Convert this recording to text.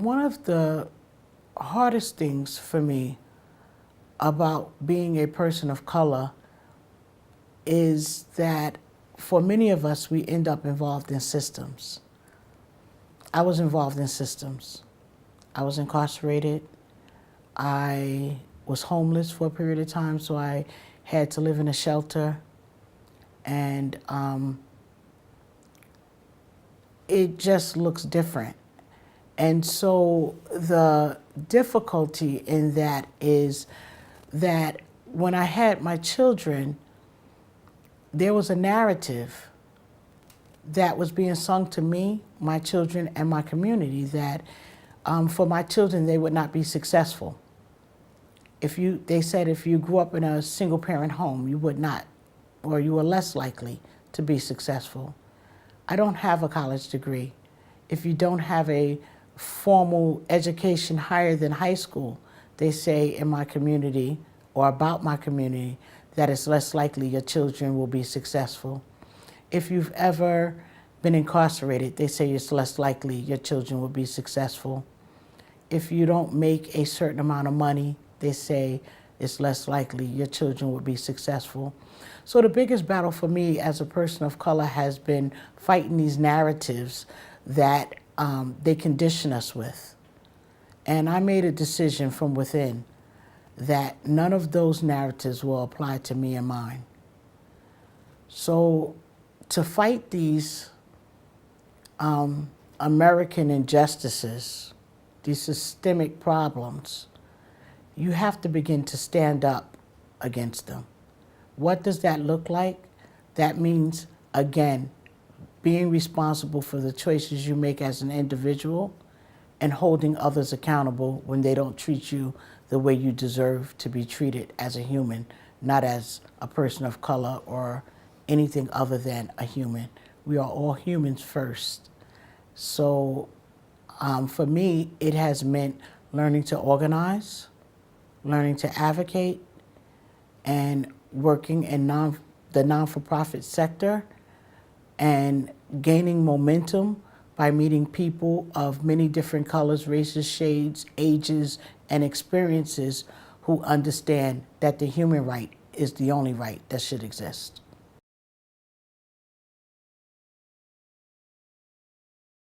One of the hardest things for me about being a person of color is that for many of us, we end up involved in systems. I was involved in systems. I was incarcerated. I was homeless for a period of time, so I had to live in a shelter. And it just looks different. And so the difficulty in that is that when I had my children, there was a narrative that was being sung to me, my children, and my community that for my children, they would not be successful. They said if you grew up in a single parent home, you would not, or you were less likely to be successful. I don't have a college degree. If you don't have a formal education higher than high school, they say in my community or about my community that it's less likely your children will be successful. If you've ever been incarcerated, they say it's less likely your children will be successful. If you don't make a certain amount of money, they say it's less likely your children will be successful. So the biggest battle for me as a person of color has been fighting these narratives that they condition us with. And I made a decision from within that none of those narratives will apply to me and mine. So to fight these American injustices, these systemic problems, you have to begin to stand up against them. What does that look like? That means, again, being responsible for the choices you make as an individual and holding others accountable when they don't treat you the way you deserve to be treated as a human, not as a person of color or anything other than a human. We are all humans first. So for me, it has meant learning to organize, learning to advocate, and working in the non-for-profit sector and gaining momentum by meeting people of many different colors, races, shades, ages, and experiences who understand that the human right is the only right that should exist.